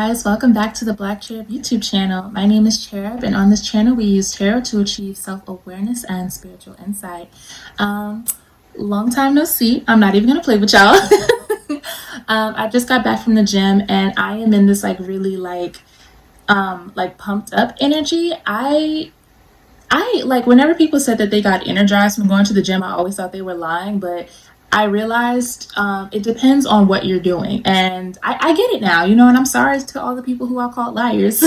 guys, welcome back to the Black Cherub YouTube channel. My name is Cherub, and on this channel we use tarot to achieve self-awareness and spiritual insight. Long time no see. I'm not even gonna play with y'all. I just got back from the gym and I am in this really pumped up energy. I like whenever people said that they got energized from going to the gym, I always thought they were lying, but I realized it depends on what you're doing. And I get it now, and I'm sorry to all the people who I called liars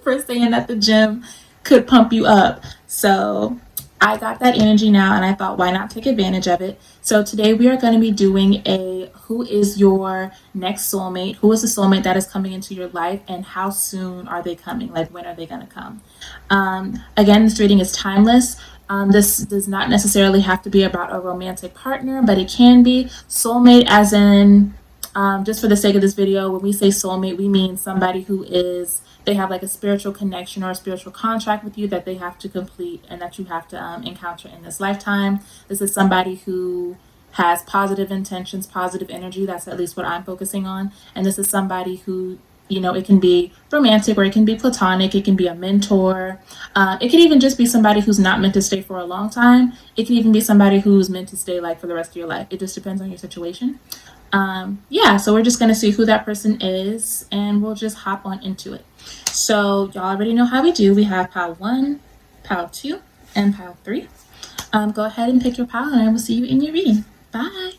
for saying that the gym could pump you up. So I got that energy now and I thought, why not take advantage of it? So today we are going to be doing a who is your next soulmate? Who is the soulmate that is coming into your life and how soon are they coming? Like, when are they going to come? Again, this reading is timeless. This does not necessarily have to be about a romantic partner, but it can be. Soulmate as in, just for the sake of this video, when we say soulmate, we mean somebody who they have like a spiritual connection or a spiritual contract with you that they have to complete and that you have to encounter in this lifetime. This is somebody who has positive intentions, positive energy. That's at least what I'm focusing on. And this is somebody who, it can be romantic or it can be platonic. It can be a mentor. It can even just be somebody who's not meant to stay for a long time. It can even be somebody who's meant to stay for the rest of your life. It just depends on your situation. So we're just going to see who that person is and we'll just hop on into it. So y'all already know how we do. We have pile 1, pile 2, and pile 3. Go ahead and pick your pile and I will see you in your reading. Bye.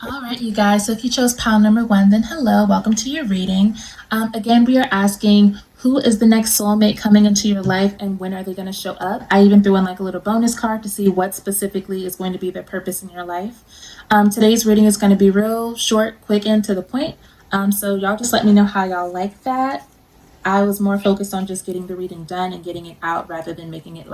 All right, you guys, so if you chose pile number 1, then hello, welcome to your reading. Again, we are asking who is the next soulmate coming into your life and when are they going to show up? I even threw in a little bonus card to see what specifically is going to be their purpose in your life. Today's reading is going to be real short, quick, and to the point. So y'all just let me know how y'all like that. I was more focused on just getting the reading done and getting it out rather than making it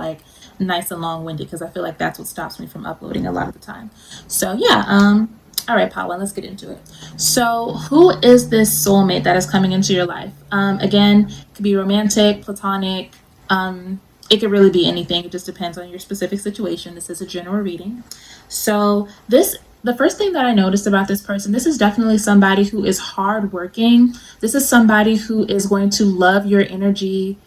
nice and long-winded, because I feel like that's what stops me from uploading a lot of the time. So yeah, all right, pile 1, let's get into it. So who is this soulmate that is coming into your life? Again, it could be romantic, platonic. It could really be anything. It just depends on your specific situation. This is a general reading. So the first thing that I noticed about this person, this is definitely somebody who is hardworking. This is somebody who is going to love your energy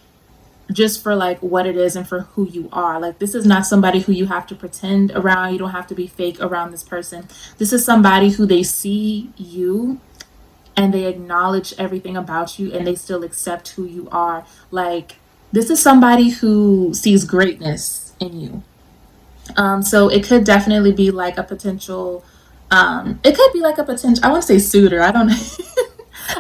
just for what it is and for who you are. This is not somebody who you have to pretend around. You don't have to be fake around this person. This is somebody who they see you and they acknowledge everything about you and they still accept who you are. This is somebody who sees greatness in you. So it could definitely be a potential, it could be a potential, I want to say suitor. I don't know.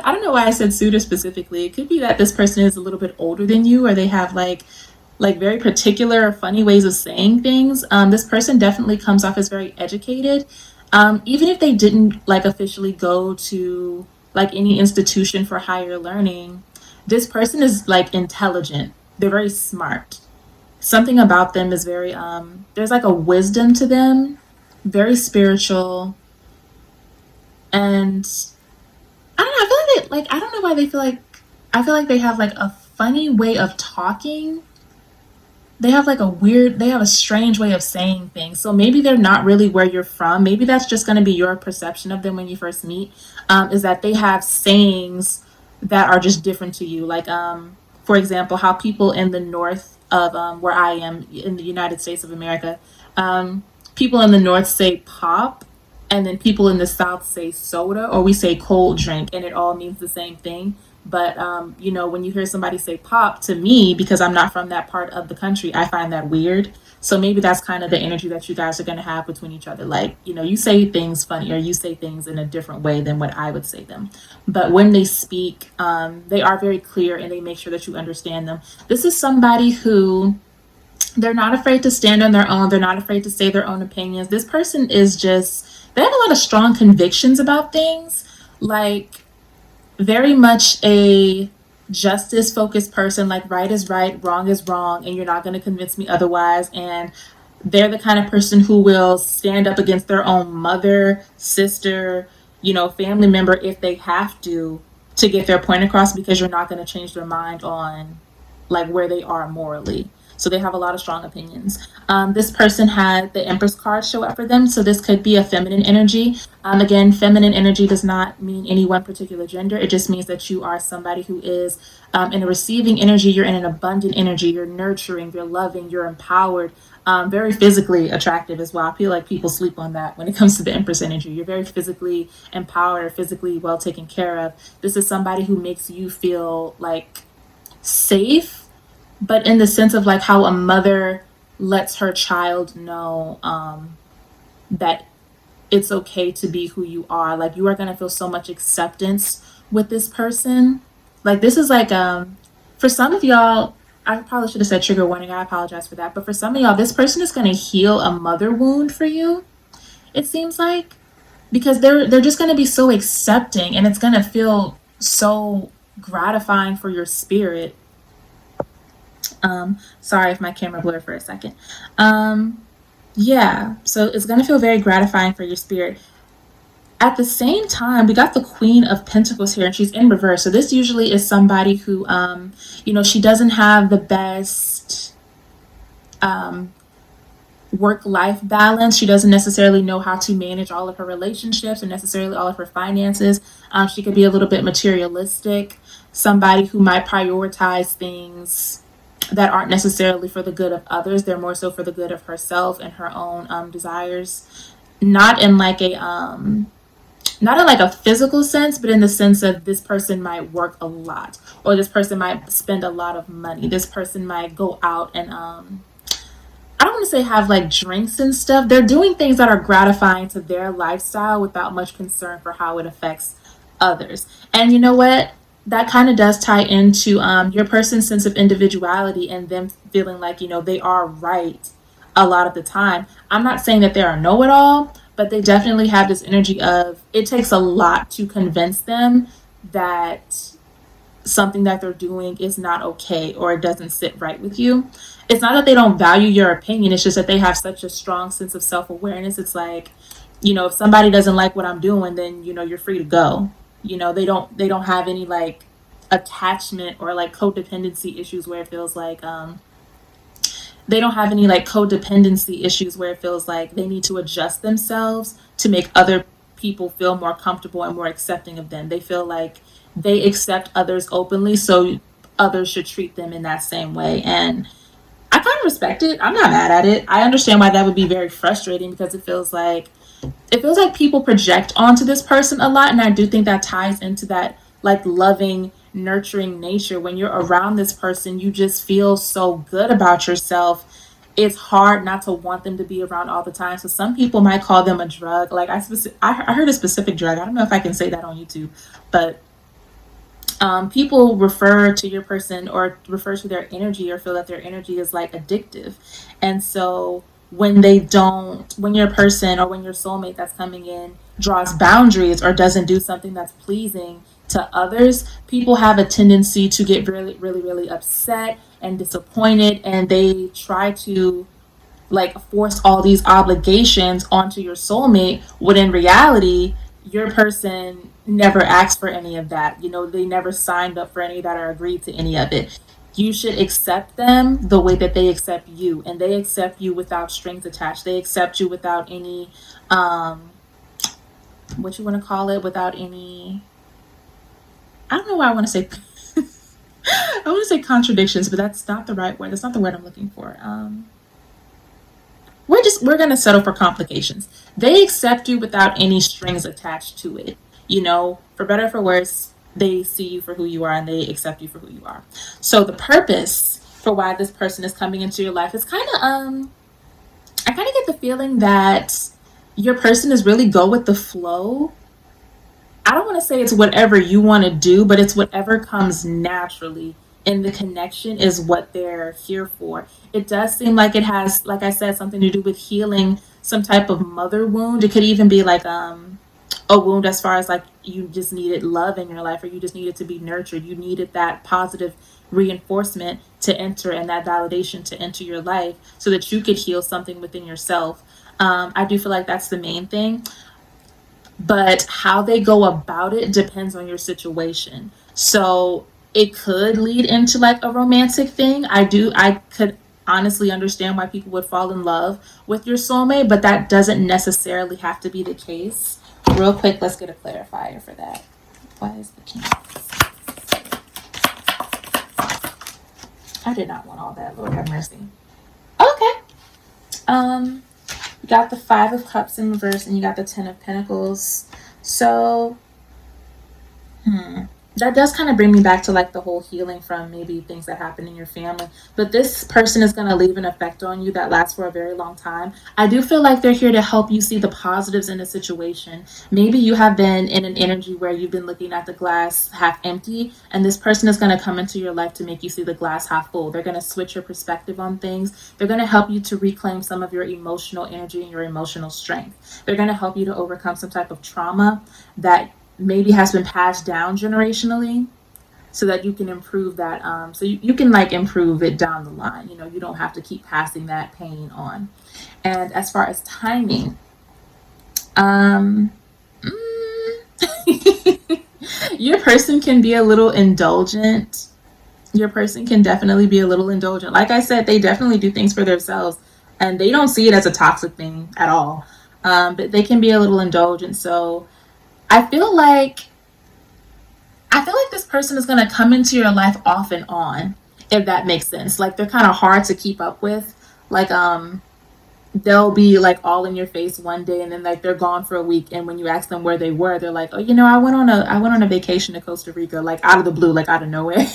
I don't know why I said suitor specifically. It could be that this person is a little bit older than you, or they have very particular or funny ways of saying things. This person definitely comes off as very educated. Even if they didn't officially go to any institution for higher learning, this person is intelligent. They're very smart. Something about them is very, there's a wisdom to them, very spiritual. And I don't know, I feel I don't know why they feel I feel they have a funny way of talking. They have they have a strange way of saying things. So maybe they're not really where you're from. Maybe that's just going to be your perception of them when you first meet, is that they have sayings that are just different to you. For example, how people in the north of where I am in the United States of America, people in the north say pop, and then people in the south say soda, or we say cold drink, and it all means the same thing. But when you hear somebody say pop, to me, because I'm not from that part of the country, I find that weird. So maybe that's kind of the energy that you guys are going to have between each other. You say things funny, or you say things in a different way than what I would say them. But when they speak, they are very clear and they make sure that you understand them. This is somebody who, they're not afraid to stand on their own. They're not afraid to say their own opinions. This person is they have a lot of strong convictions about things, very much a justice focused person, right is right, wrong is wrong, and you're not going to convince me otherwise. And they're the kind of person who will stand up against their own mother, sister, family member if they have to get their point across, because you're not going to change their mind on where they are morally. So they have a lot of strong opinions. This person had the Empress card show up for them. So this could be a feminine energy. Again, feminine energy does not mean any one particular gender. It just means that you are somebody who is in a receiving energy. You're in an abundant energy. You're nurturing, you're loving, you're empowered. Very physically attractive as well. I feel like people sleep on that when it comes to the Empress energy. You're very physically empowered, physically well taken care of. This is somebody who makes you feel like safe, but in the sense of like how a mother lets her child know that it's okay to be who you are. Like you are going to feel so much acceptance with this person. Like this is like for some of y'all, I probably should have said trigger warning. I apologize for that. But for some of y'all, this person is going to heal a mother wound for you. It seems like, because they're just going to be so accepting, and it's going to feel so gratifying for your spirit. Sorry if my camera blurred for a second. Yeah, so it's going to feel very gratifying for your spirit. At the same time, we got the Queen of Pentacles here, and she's in reverse. So this usually is somebody who, she doesn't have the best work-life balance. She doesn't necessarily know how to manage all of her relationships or necessarily all of her finances. She could be a little bit materialistic, somebody who might prioritize things that aren't necessarily for the good of others. They're more so for the good of herself and her own desires. Not in like a physical sense, but in the sense of this person might work a lot, or this person might spend a lot of money. This person might go out and I don't want to say have like drinks and stuff. They're doing things that are gratifying to their lifestyle without much concern for how it affects others. And you know what? That kind of does tie into your person's sense of individuality and them feeling like, they are right a lot of the time. I'm not saying that they're a know-it-all, but they definitely have this energy of it takes a lot to convince them that something that they're doing is not okay or it doesn't sit right with you. It's not that they don't value your opinion. It's just that they have such a strong sense of self-awareness. It's like, if somebody doesn't like what I'm doing, then, you're free to go. They don't have any like attachment or like codependency issues where it feels like they don't have any like codependency issues where it feels like they need to adjust themselves to make other people feel more comfortable and more accepting of them. They feel like they accept others openly, so others should treat them in that same way. And I kind of respect it. I'm not mad at it. I understand why that would be very frustrating, because it feels like people project onto this person a lot. And I do think that ties into that like loving, nurturing nature. When you're around this person, you just feel so good about yourself. It's hard not to want them to be around all the time. So some people might call them a drug. Like I heard a specific drug. I don't know if I can say that on YouTube, but people refer to your person or refer to their energy or feel that their energy is like addictive. And so when your person or when your soulmate that's coming in draws boundaries or doesn't do something that's pleasing to others, people have a tendency to get really, really, really upset and disappointed, and they try to like force all these obligations onto your soulmate, when in reality, your person never asked for any of that. They never signed up for any of that or agreed to any of it. You should accept them the way that they accept you, and they accept you without strings attached. They accept you without any what you want to call it, without any, I don't know why I want to say I want to say contradictions, but that's not the right word. That's not the word I'm looking for. We're going to settle for complications. They accept you without any strings attached to it. For better or for worse, they see you for who you are and they accept you for who you are. So the purpose for why this person is coming into your life is kind of, I kind of get the feeling that your person is really go with the flow. I don't want to say it's whatever you want to do, but it's whatever comes naturally. And the connection is what they're here for. It does seem like it has, like I said, something to do with healing some type of mother wound. It could even be like a wound as far as like you just needed love in your life, or you just needed to be nurtured. You needed that positive reinforcement to enter and that validation to enter your life so that you could heal something within yourself. I do feel like that's the main thing. But how they go about it depends on your situation. So it could lead into like a romantic thing. I could honestly understand why people would fall in love with your soulmate, but that doesn't necessarily have to be the case. Real quick, let's get a clarifier for that. Why is the king? I did not want all that. Lord have mercy. Okay. You got the 5 of Cups in reverse, and you got the 10 of Pentacles. So, that does kind of bring me back to like the whole healing from maybe things that happen in your family. But this person is going to leave an effect on you that lasts for a very long time. I do feel like they're here to help you see the positives in a situation. Maybe you have been in an energy where you've been looking at the glass half empty, and this person is going to come into your life to make you see the glass half full. They're going to switch your perspective on things. They're going to help you to reclaim some of your emotional energy and your emotional strength. They're going to help you to overcome some type of trauma that maybe has been passed down generationally, so that you can improve that, so you can like improve it down the line. You don't have to keep passing that pain on. And as far as timing, your person can be a little indulgent. Your person can definitely be a little indulgent. Like I said, they definitely do things for themselves, and they don't see it as a toxic thing at all. But they can be a little indulgent. So I feel like this person is going to come into your life off and on, if that makes sense. Like, they're kind of hard to keep up with. Like, they'll be like all in your face one day, and then like they're gone for a week. And when you ask them where they were, they're like, oh, I went on a vacation to Costa Rica, like out of the blue, like out of nowhere.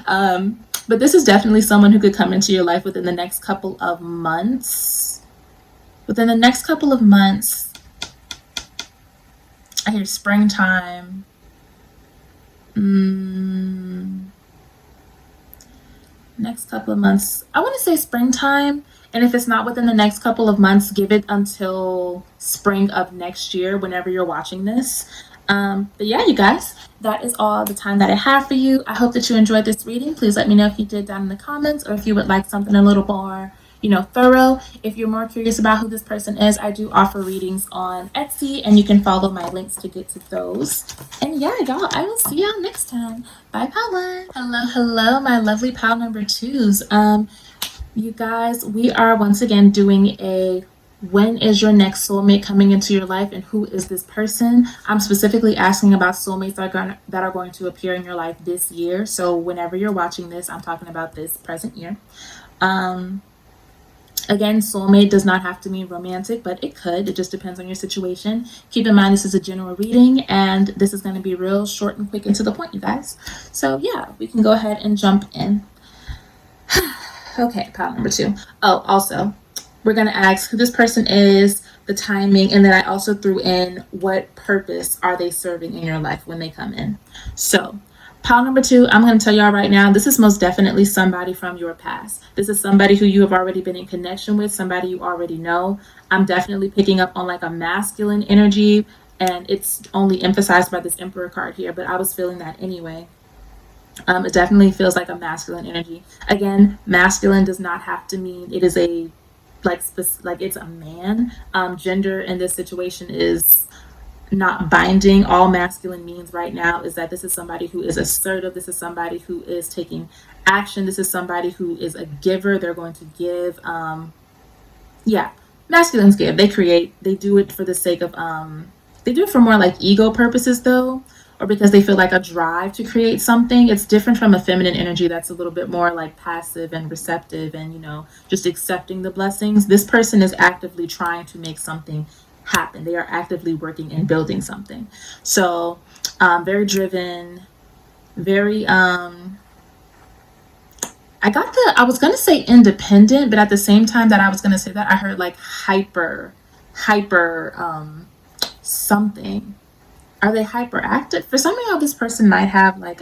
But this is definitely someone who could come into your life within the next couple of months. Within the next couple of months, I hear springtime. Next couple of months. I want to say springtime. And if it's not within the next couple of months, give it until spring of next year, whenever you're watching this. But yeah, you guys, that is all the time that I have for you. I hope that you enjoyed this reading. Please let me know if you did down in the comments, or if you would like something a little more thorough. If you're more curious about who this person is, I do offer readings on Etsy, and you can follow my links to get to those. And yeah, y'all, I will see y'all next time. Bye, Paula. Hello, my lovely pal number 2s. You guys, we are once again doing a when is your next soulmate coming into your life, and who is this person? I'm specifically asking about soulmates that are going to appear in your life this year. So whenever you're watching this, I'm talking about this present year. Again, soulmate does not have to mean romantic, but it could. It just depends on your situation. Keep in mind, this is a general reading, and this is going to be real short and quick and to the point, you guys. So yeah, we can go ahead and jump in. Okay, pile number 2. Oh, also, we're going to ask who this person is, the timing, and then I also threw in what purpose are they serving in your life when they come in. So pile number 2, I'm going to tell y'all right now, this is most definitely somebody from your past. This is somebody who you have already been in connection with, somebody you already know. I'm definitely picking up on like a masculine energy, and it's only emphasized by this Emperor card here, but I was feeling that anyway. It definitely feels like a masculine energy. Again, masculine does not have to mean it is a like it's a man. Gender in this situation is not binding. All masculine means right now is that this is somebody who is assertive. This is somebody who is taking action. This is somebody who is a giver. They're going to give. Masculines give. They create. They do it for the sake of they do it for more like ego purposes though, or because they feel like a drive to create something. It's different from a feminine energy that's a little bit more like passive and receptive and just accepting the blessings. This person is actively trying to make something happen. They are actively working and building something. So very driven, very I was gonna say independent, but at the same time that I was gonna say that, I heard like hyper something. Are they hyperactive? For some of y'all, this person might have like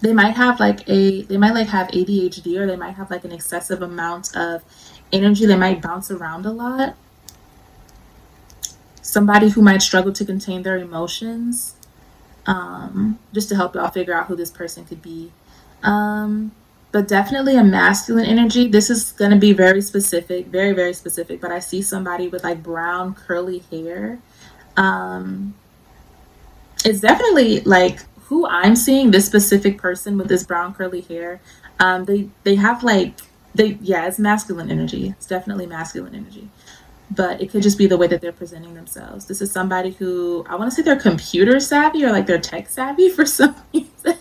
they might have have ADHD, or they might have like an excessive amount of energy. They might bounce around a lot. Somebody who might struggle to contain their emotions. Just to help y'all figure out who this person could be. But definitely a masculine energy. This is going to be very specific, very, very specific. But I see somebody with like brown curly hair. It's definitely like who I'm seeing, this specific person with this brown curly hair. They have like Yeah, it's masculine energy. It's definitely masculine energy. But it could just be the way that they're presenting themselves. This is somebody who, I want to say they're computer savvy or like they're tech savvy for some reason.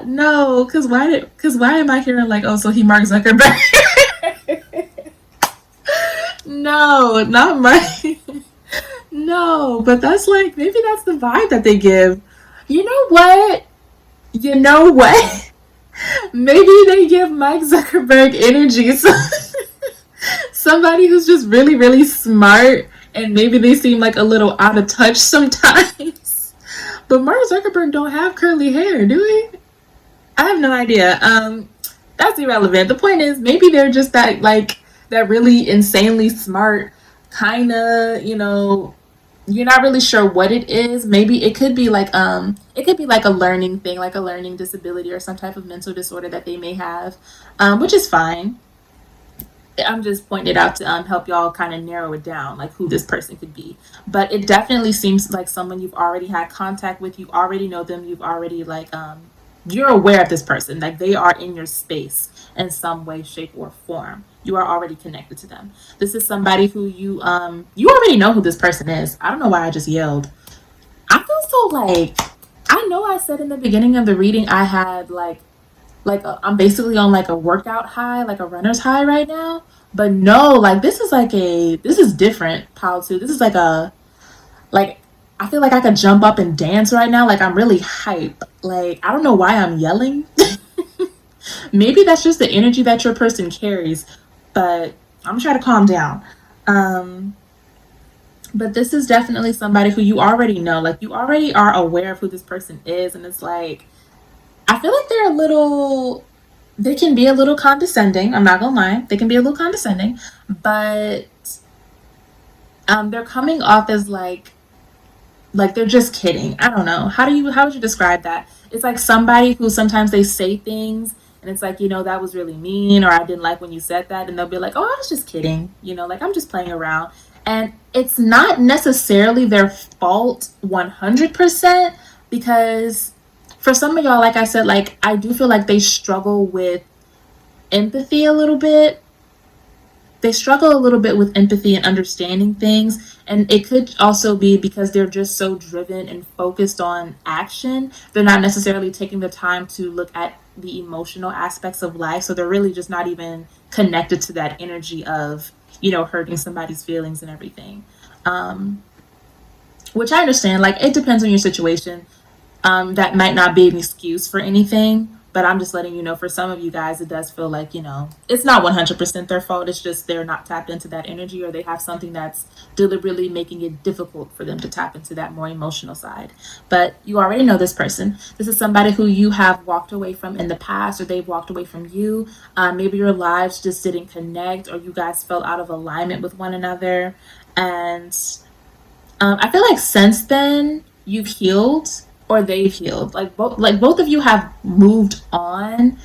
No, because why am I hearing like, oh, so he Mark Zuckerberg? No, not my. No, but that's like, maybe that's the vibe that they give. You know what? You know what? Maybe they give Mike Zuckerberg energy. So somebody who's just really, really smart, and maybe they seem like a little out of touch sometimes. But Mark Zuckerberg don't have curly hair, do he? I have no idea. That's irrelevant. The point is, maybe they're just that really insanely smart kind of, you're not really sure what it is. Maybe it could be like a learning thing, like a learning disability or some type of mental disorder that they may have, which is fine. I'm just pointing it out to help y'all kind of narrow it down, like who this person could be. But it definitely seems like someone you've already had contact with. You already know them. You've already you're aware of this person. Like they are in your space in some way, shape, or form. You are already connected to them. This is somebody who you already know who this person is. I don't know why I just yelled. I feel so like, I know I said in the beginning of the reading I had I'm basically on like a workout high, like a runner's high right now. But no, like this is different, Pal 2. This is like I feel like I could jump up and dance right now. Like I'm really hype. Like I don't know why I'm yelling. Maybe that's just the energy that your person carries, but I'm trying to calm down. Um but this is definitely somebody who you already know. Like you already are aware of who this person is, and it's like I feel like they can be a little condescending. I'm not gonna lie, they can be a little condescending, but they're coming off as like they're just kidding. I don't know. How would you describe that? It's like somebody who sometimes they say things and it's like, that was really mean, or I didn't like when you said that, and they'll be like, "Oh, I was just kidding." Like I'm just playing around. And it's not necessarily their fault 100% because for some of y'all, like I said, like I do feel like they struggle with empathy a little bit. They struggle a little bit with empathy and understanding things. And it could also be because they're just so driven and focused on action. They're not necessarily taking the time to look at the emotional aspects of life. So they're really just not even connected to that energy of, hurting somebody's feelings and everything. Um, which I understand. Like, it depends on your situation. That might not be an excuse for anything, but I'm just letting you know for some of you guys, it does feel like, it's not 100% their fault. It's just they're not tapped into that energy, or they have something that's deliberately making it difficult for them to tap into that more emotional side. But you already know this person. This is somebody who you have walked away from in the past, or they've walked away from you. Maybe your lives just didn't connect, or you guys fell out of alignment with one another. And I feel like since then you've healed, or they've healed. Like both of you have moved on,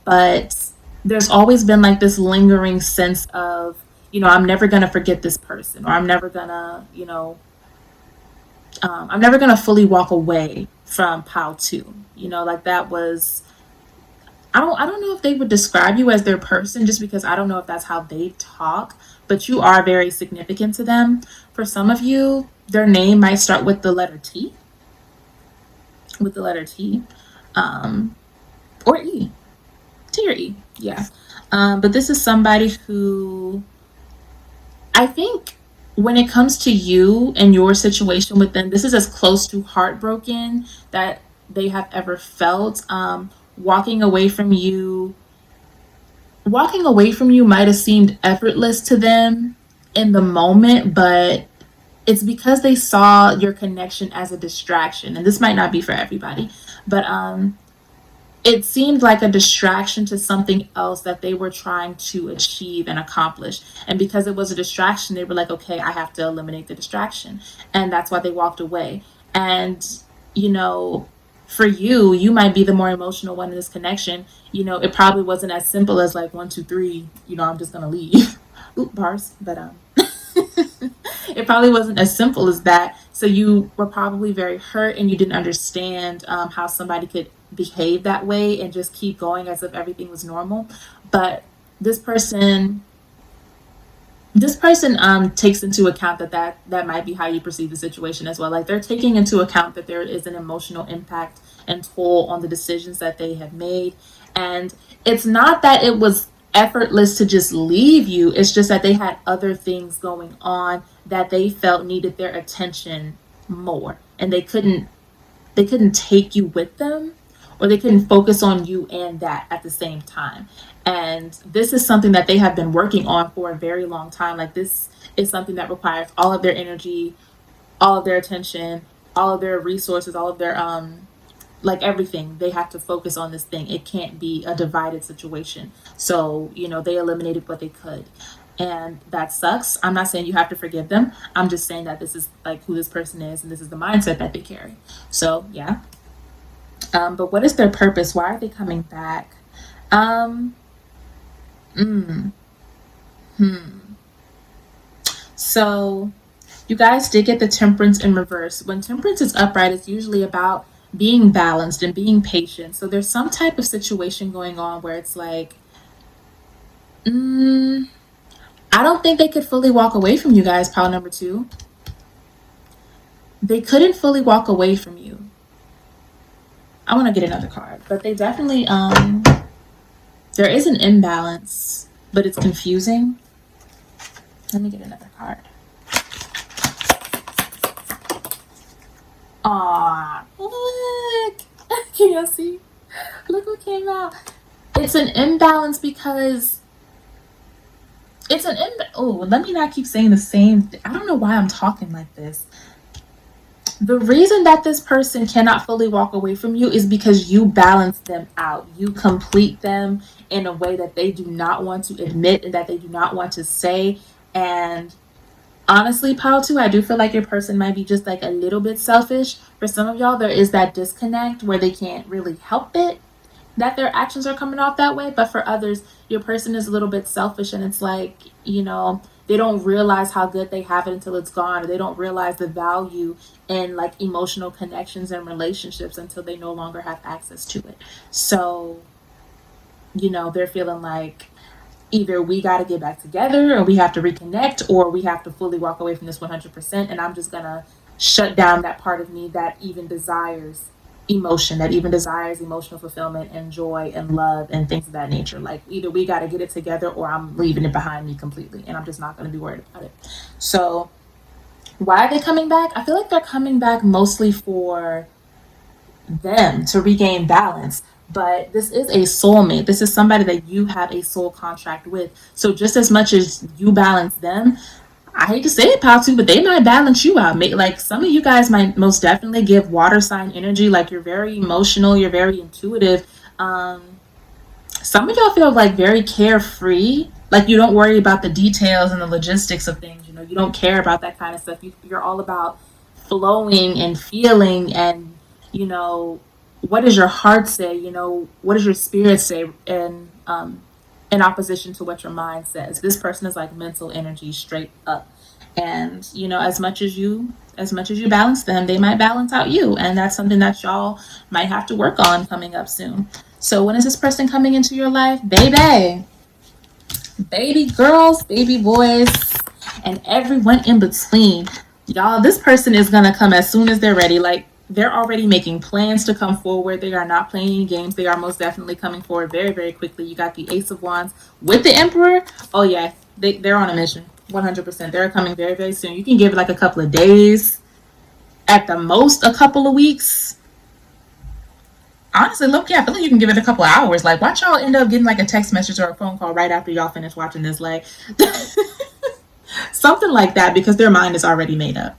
but there's always been like this lingering sense of, I'm never gonna forget this person, or I'm never gonna fully walk away from Pal 2. Like that was, I don't know if they would describe you as their person, just because I don't know if that's how they talk, but you are very significant to them. For some of you, their name might start with the letter T, um, or E, T or E, yeah. But this is somebody who I think when it comes to you and your situation with them, this is as close to heartbroken that they have ever felt. Walking away from you, walking away from you might have seemed effortless to them in the moment, but it's because they saw your connection as a distraction. And this might not be for everybody, but it seemed like a distraction to something else that they were trying to achieve and accomplish. And because it was a distraction, they were like, okay, I have to eliminate the distraction. And that's why they walked away. And, you know, for you, you might be the more emotional one in this connection. It probably wasn't as simple as like 1, 2, 3, I'm just gonna leave. Oop, bars. But it probably wasn't as simple as that. So you were probably very hurt, and you didn't understand how somebody could behave that way and just keep going as if everything was normal. But this person takes into account that might be how you perceive the situation as well. Like, they're taking into account that there is an emotional impact and toll on the decisions that they have made. And it's not that it was effortless to just leave you, it's just that they had other things going on that they felt needed their attention more, and they couldn't take you with them, or they couldn't focus on you and that at the same time. And this is something that they have been working on for a very long time. Like, this is something that requires all of their energy, all of their attention, all of their resources, all of their like everything. They have to focus on this thing. It can't be a divided situation. So, they eliminated what they could. And that sucks. I'm not saying you have to forgive them. I'm just saying that this is like who this person is, and this is the mindset that they carry. So yeah. But what is their purpose? Why are they coming back? Um, mm, hmm. So you guys did get the Temperance in reverse. When Temperance is upright, it's usually about being balanced and being patient. So there's some type of situation going on where it's like, mm, I don't think they could fully walk away from you guys, pile number two. They couldn't fully walk away from you. I want to get another card, but they definitely, there is an imbalance, but it's confusing. Let me get another card. Aw, look. Can y'all see? Look what came out. It's an imbalance because let me not keep saying the same. I don't know why I'm talking like this. The reason that this person cannot fully walk away from you is because you balance them out. You complete them in a way that they do not want to admit and that they do not want to say. And honestly, pile two, I do feel like your person might be just like a little bit selfish. For some of y'all, there is that disconnect where they can't really help it that their actions are coming off that way. But for others, your person is a little bit selfish, and it's like, they don't realize how good they have it until it's gone, or they don't realize the value in like emotional connections and relationships until they no longer have access to it. So, they're feeling like either we got to get back together, or we have to reconnect, or we have to fully walk away from this 100%. And I'm just going to shut down that part of me that even desires emotion, that even desires emotional fulfillment and joy and love and things of that nature. Like, either we got to get it together, or I'm leaving it behind me completely, and I'm just not going to be worried about it. So why are they coming back? I feel like they're coming back mostly for them to regain balance. But this is a soulmate. This is somebody that you have a soul contract with. So just as much as you balance them, I hate to say it, Patu, but they might balance you out. Like, some of you guys might most definitely give water sign energy. Like, you're very emotional, you're very intuitive. Some of y'all feel like very carefree. Like, you don't worry about the details and the logistics of things. You don't care about that kind of stuff. You're all about flowing and feeling, and what does your heart say? What does your spirit say? And in opposition to what your mind says. This person is like mental energy straight up. And as much as you balance them, they might balance out you, and that's something that y'all might have to work on coming up soon. So when is this person coming into your life? Baby girls, baby boys, and everyone in between. Y'all, this person is gonna come as soon as they're ready. Like, they're already making plans to come forward. They are not playing any games. They are most definitely coming forward very, very quickly. You got the Ace of Wands with the Emperor. Oh yeah, they're on a mission. 100%. They're coming very, very soon. You can give it like a couple of days, at the most a couple of weeks. Honestly, look, yeah, I feel like you can give it a couple of hours. Like, watch y'all end up getting like a text message or a phone call right after y'all finish watching this. Like, something like that, because their mind is already made up.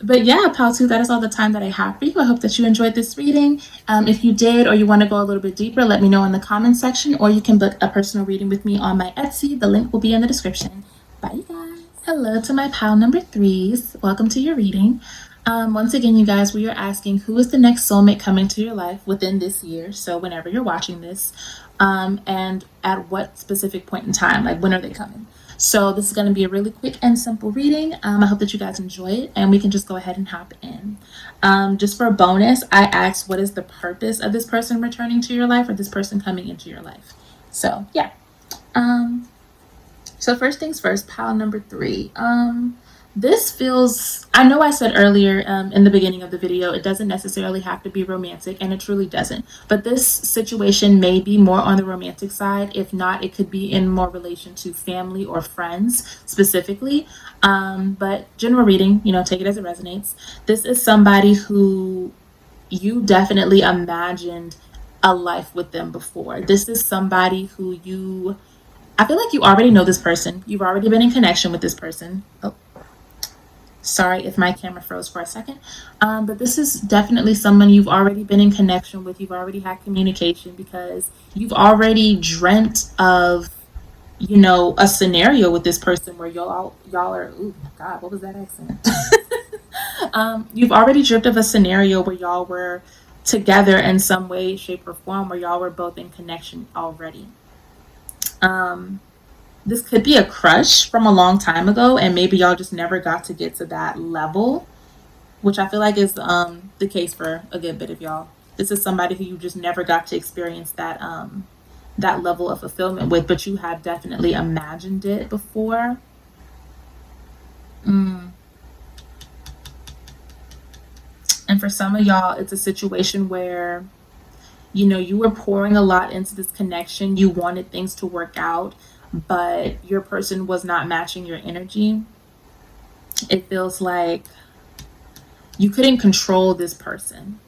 But yeah, Pautu, that is all the time that I have for you. I hope that you enjoyed this reading. If you did, or you want to go a little bit deeper, let me know in the comments section, or you can book a personal reading with me on my Etsy. The link will be in the description. Bye, you guys. Hello to my pile number threes. Welcome to your reading. Once again, you guys, we are asking, who is the next soulmate coming to your life within this year? So whenever you're watching this, and at what specific point in time, like when are they coming? So this is going to be a really quick and simple reading. I hope that you guys enjoy it, and we can just go ahead and hop in. Just for a bonus, I asked, what is the purpose of this person returning to your life or this person coming into your life? So yeah. So first things first, pile number 3. This feels, I know I said earlier in the beginning of the video, it doesn't necessarily have to be romantic, and it truly doesn't. But this situation may be more on the romantic side. If not, it could be in more relation to family or friends specifically. But general reading, take it as it resonates. This is somebody who you definitely imagined a life with them before. This is somebody who I feel like you already know this person. You've already been in connection with this person. Oh, sorry if my camera froze for a second. But this is definitely someone you've already been in connection with. You've already had communication because you've already dreamt of, a scenario with this person where y'all are, oh God, what was that accent? You've already dreamt of a scenario where y'all were together in some way, shape, or form, where y'all were both in connection already. This could be a crush from a long time ago, and maybe y'all just never got to get to that level, which I feel like is the case for a good bit of y'all. This is somebody who you just never got to experience that that level of fulfillment with, but you have definitely imagined it before. And for some of y'all, it's a situation where you were pouring a lot into this connection. You wanted things to work out, but your person was not matching your energy. It feels like you couldn't control this person.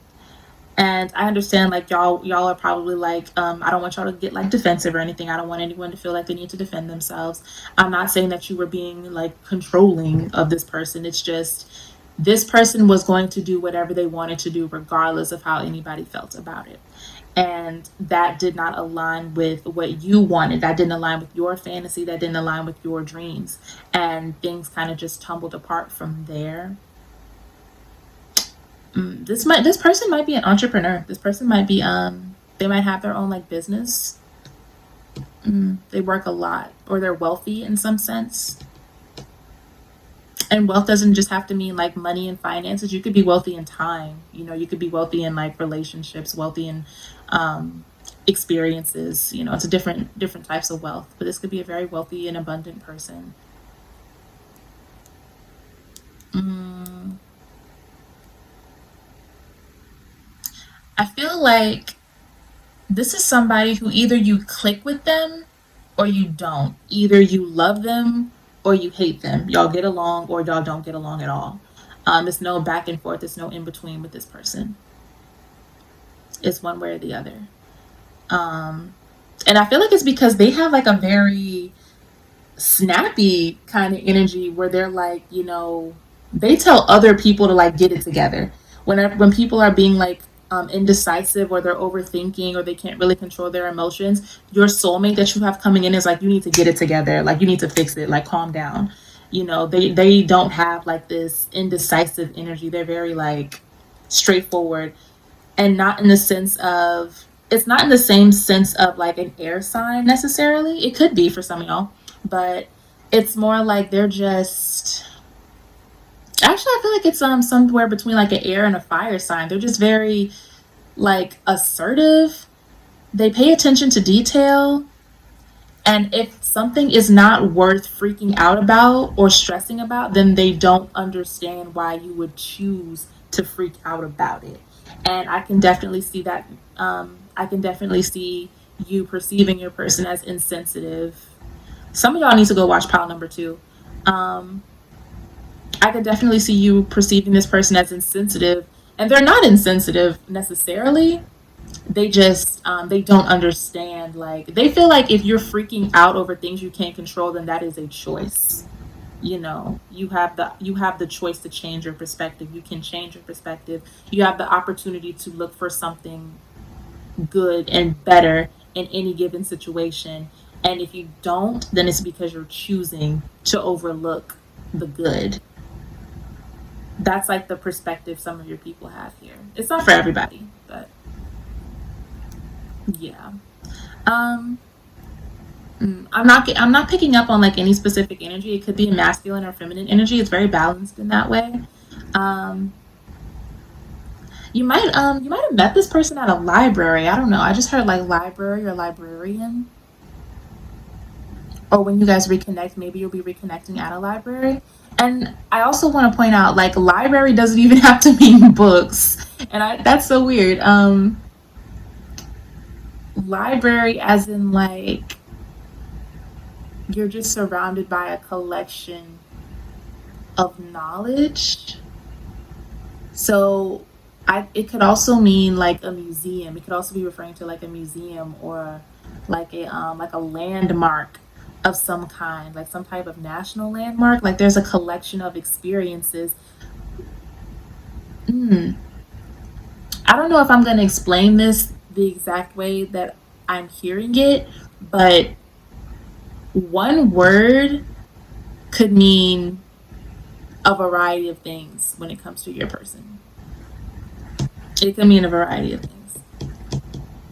And I understand, like, y'all are probably like, I don't want y'all to get like defensive or anything. I don't want anyone to feel like they need to defend themselves. I'm not saying that you were being like controlling of this person. It's just this person was going to do whatever they wanted to do regardless of how anybody felt about it. And that did not align with what you wanted. That didn't align with your fantasy. That didn't align with your dreams. And things kind of just tumbled apart from there. This person might be an entrepreneur. This person might be, they might have their own like business. They work a lot, or they're wealthy in some sense. And wealth doesn't just have to mean like money and finances. You could be wealthy in time. You could be wealthy in like relationships, wealthy in experiences. It's a different types of wealth. But this could be a very wealthy and abundant person. I feel like this is somebody who either you click with them or you don't. Either you love them or you hate them. Y'all get along or y'all don't get along at all. There's no back and forth. There's no in between with this person. It's one way or the other. And I feel like it's because they have like a very snappy kind of energy where they're like, they tell other people to like get it together. When people are being like indecisive, or they're overthinking, or they can't really control their emotions, your soulmate that you have coming in is like, you need to get it together, like you need to fix it, like calm down. They don't have like this indecisive energy. They're very like straightforward, and not in the sense of, it's not in the same sense of like an air sign necessarily. It could be for some of y'all, but it's more like they're just, actually I feel like it's somewhere between like an air and a fire sign. They're just very like assertive. They pay attention to detail. And if something is not worth freaking out about or stressing about, then they don't understand why you would choose to freak out about it. And I can definitely see that. I can definitely see you perceiving your person as insensitive. Some of y'all need to go watch pile number 2. I could definitely see you perceiving this person as insensitive, and they're not insensitive necessarily. They just they don't understand. Like, they feel like if you're freaking out over things you can't control, then that is a choice. You have the choice to change your perspective. You can change your perspective. You have the opportunity to look for something good and better in any given situation. And if you don't, then it's because you're choosing to overlook the good. That's like the perspective some of your people have here. It's not for everybody, but yeah. I'm not picking up on like any specific energy. It could be a masculine or feminine energy. It's very balanced in that way. Um, you might have met this person at a library. I don't know. I just heard like library or librarian. Or when you guys reconnect, maybe you'll be reconnecting at a library. And I also want to point out, like, library doesn't even have to mean books, and that's so weird. Library, as in like you're just surrounded by a collection of knowledge. So, it could also mean like a museum. It could also be referring to like a museum or like a landmark of some kind, like some type of national landmark. Like there's a collection of experiences. Mm, I don't know if I'm going to explain this the exact way that I'm hearing it, but one word could mean a variety of things when it comes to your person. It can mean a variety of things.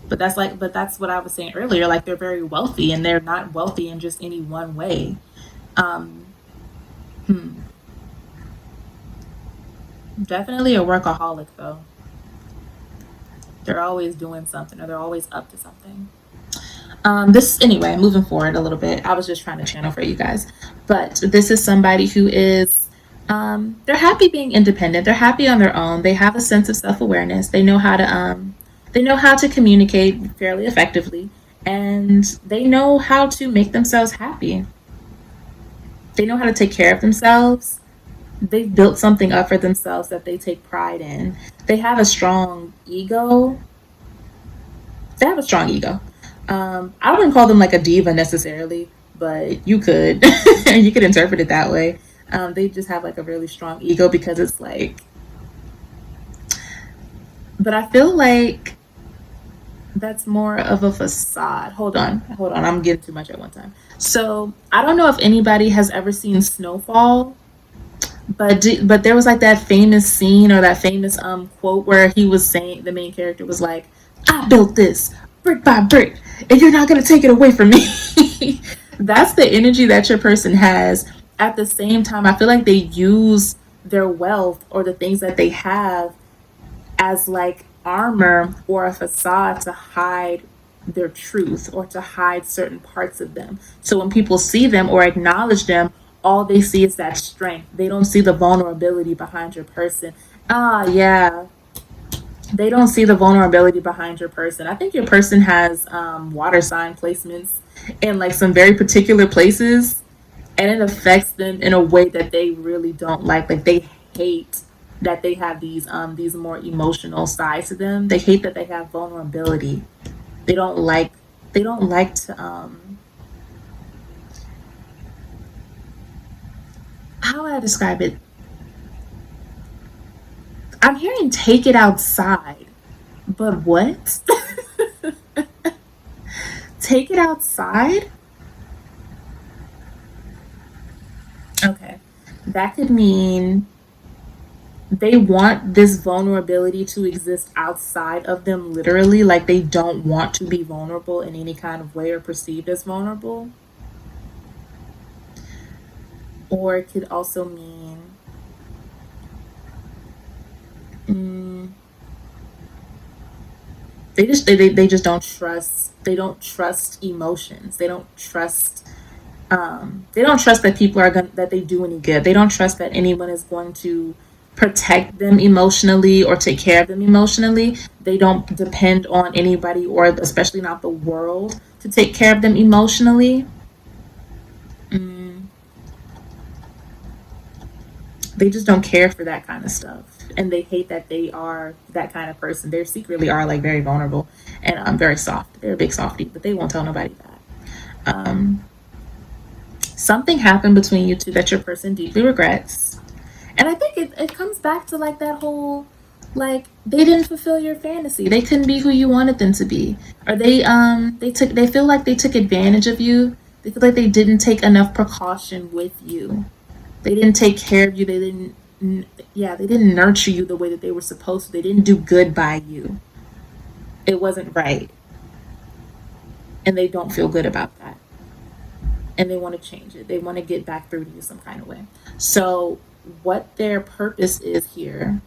But that's what I was saying earlier. Like they're very wealthy, and they're not wealthy in just any one way. Um, hmm, Definitely a workaholic though. They're always doing something, or they're always up to something. This anyway, moving forward a little bit. I was just trying to channel for you guys, but this is somebody who is. They're happy being independent. They're happy on their own. They have a sense of self awareness. They know how to communicate fairly effectively, and they know how to make themselves happy. They know how to take care of themselves. They've built something up for themselves that they take pride in. They have a strong ego. They have a strong ego. I wouldn't call them like a diva necessarily, but you could you could interpret it that way. They just have like a really strong ego because it's like, but I feel like that's more of a facade. Hold on. I'm getting too much at one time. So I don't know if anybody has ever seen Snowfall, but there was like that famous scene or that famous quote where he was saying, the main character was like, "I built this brick by brick, and you're not gonna take it away from me." That's the energy that your person has. At the same time, I feel like they use their wealth or the things that they have as like armor or a facade to hide their truth or to hide certain parts of them. So when people see them or acknowledge them, all they see is that strength. They don't see the vulnerability behind your person. Ah, yeah. They don't see the vulnerability behind your person. I think your person has water sign placements in like some very particular places, and it affects them in a way that they really don't like. Like they hate that they have these more emotional sides to them. They hate that they have vulnerability. They don't like they don't like to how would I describe it? I'm hearing take it outside, but what? Take it outside? Okay. That could mean they want this vulnerability to exist outside of them, literally. Like they don't want to be vulnerable in any kind of way or perceived as vulnerable. Or it could also mean mm, they just don't trust. They don't trust emotions. They don't trust that people are going that they do any good. They don't trust that anyone is going to protect them emotionally or take care of them emotionally. They don't depend on anybody, or especially not the world, to take care of them emotionally. Mm, they just don't care for that kind of stuff, and they hate that they are that kind of person. They secretly are like very vulnerable and very soft. They're a big softie, but they won't tell nobody that. Something happened between you two that your person deeply regrets. And I think it comes back to like that whole, like they didn't fulfill your fantasy. They couldn't be who you wanted them to be. Or they feel like they took advantage of you. They feel like they didn't take enough precaution with you. They didn't take care of you. Yeah, they didn't nurture you the way that they were supposed to. They didn't do good by you. It wasn't right. And they don't feel good about that. and they want to change it. They want to get back through to you some kind of way. So what their purpose is here,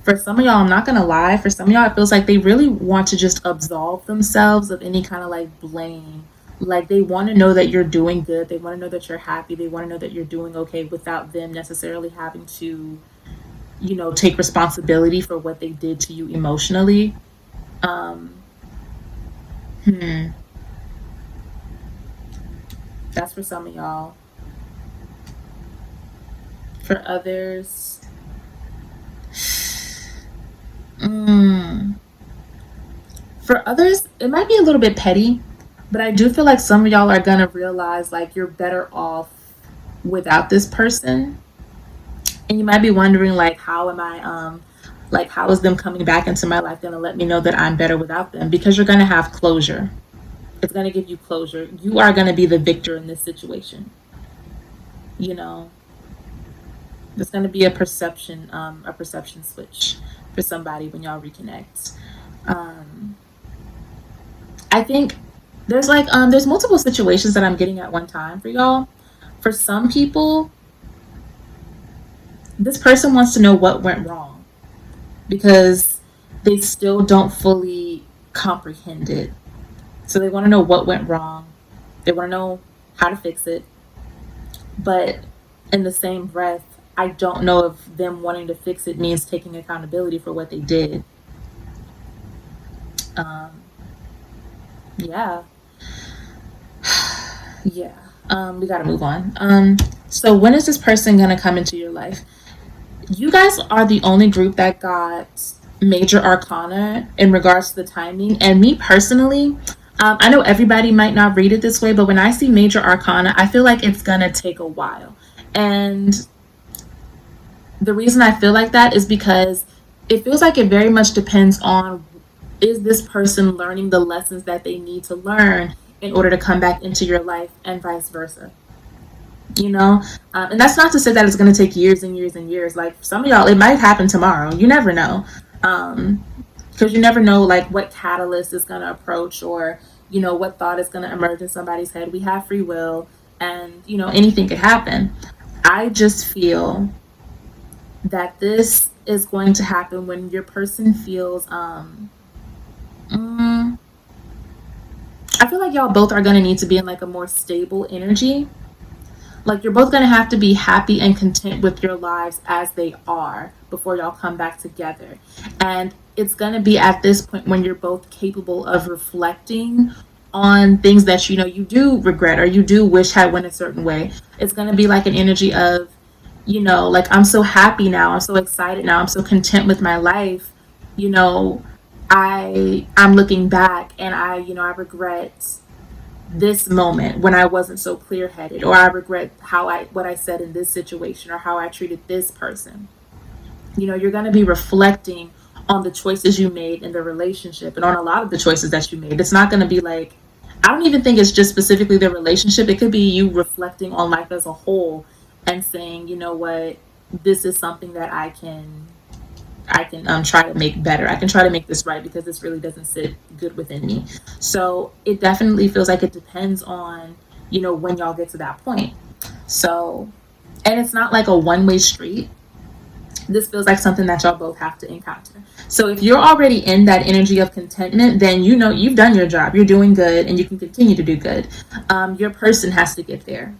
for some of y'all, I'm not gonna lie, for some of y'all, it feels like they really want to just absolve themselves of any kind of like blame. Like they want to know that you're doing good. They want to know that you're happy. They want to know that you're doing okay without them necessarily having to, take responsibility for what they did to you emotionally. Um, hmm, that's for some of y'all. For others, mm, it might be a little bit petty, but I do feel like some of y'all are gonna realize like you're better off without this person. And you might be wondering like how is them coming back into my life gonna let me know that I'm better without them? Because you're gonna have closure. It's gonna give you closure. You are gonna be the victor in this situation. You know, there's gonna be a perception switch for somebody when y'all reconnect. Um, I think there's multiple situations that I'm getting at one time for y'all. For some people, this person wants to know what went wrong because they still don't fully comprehend it. So they want to know what went wrong. They want to know how to fix it. But in the same breath, I don't know if them wanting to fix it means taking accountability for what they did. Um, yeah, yeah. We got to move on. So when is this person going to come into your life? You guys are the only group that got major arcana in regards to the timing. And me personally, I know everybody might not read it this way, but when I see major arcana, I feel like it's gonna take a while. And the reason I feel like that is because it feels like it very much depends on, is this person learning the lessons that they need to learn in order to come back into your life, and vice versa. And that's not to say that it's going to take years and years and years. Like for some of y'all, it might happen tomorrow. You never know. Because you never know like what catalyst is going to approach, or what thought is going to emerge in somebody's head. We have free will, and anything could happen. I just feel that this is going to happen when your person feels mm, I feel like y'all both are going to need to be in like a more stable energy. Like you're both going to have to be happy and content with your lives as they are before y'all come back together. And it's going to be at this point when you're both capable of reflecting on things that you do regret or you do wish had went a certain way. It's going to be like an energy of, like I'm so happy now, I'm so excited now, I'm so content with my life. you know I'm looking back, and I regret this moment when I wasn't so clear headed, or I regret what I said in this situation, or how I treated this person. You're going to be reflecting on the choices you made in the relationship, and on a lot of the choices that you made. It's not going to be like, I don't even think it's just specifically the relationship. It could be you reflecting on life as a whole and saying, you know what, this is something that I can try to make better. I can try to make this right because this really doesn't sit good within me. So it definitely feels like it depends on, when y'all get to that point. So, and it's not like a one-way street. This feels like something that y'all both have to encounter. So if you're already in that energy of contentment, then you've done your job. You're doing good, and you can continue to do good. Your person has to get there.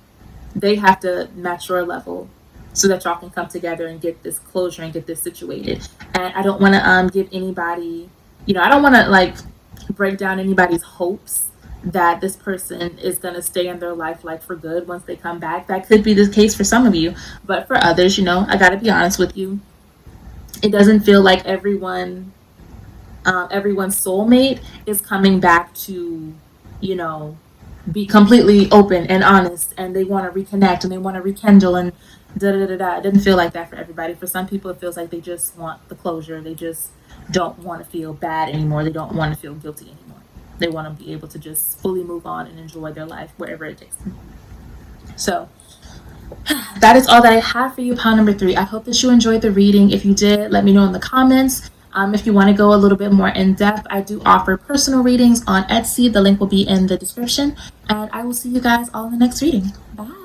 They have to match your level so that y'all can come together and get this closure and get this situated. And I don't want to give anybody, I don't want to like break down anybody's hopes that this person is going to stay in their life like for good once they come back. That could be the case for some of you, but for others, I got to be honest with you. It doesn't feel like everyone's soulmate is coming back to, you know, be completely open and honest, and they want to reconnect and they want to rekindle and da da da da. It doesn't feel like that for everybody. For some people, it feels like they just want the closure. They just don't want to feel bad anymore. They don't want to feel guilty anymore. They want to be able to just fully move on and enjoy their life wherever it takes them. So that is all that I have for you, pile number 3. I hope that you enjoyed the reading. If you did, let me know in the comments. If you want to go a little bit more in depth, I do offer personal readings on Etsy. The link will be in the description. And I will see you guys all in the next reading. Bye.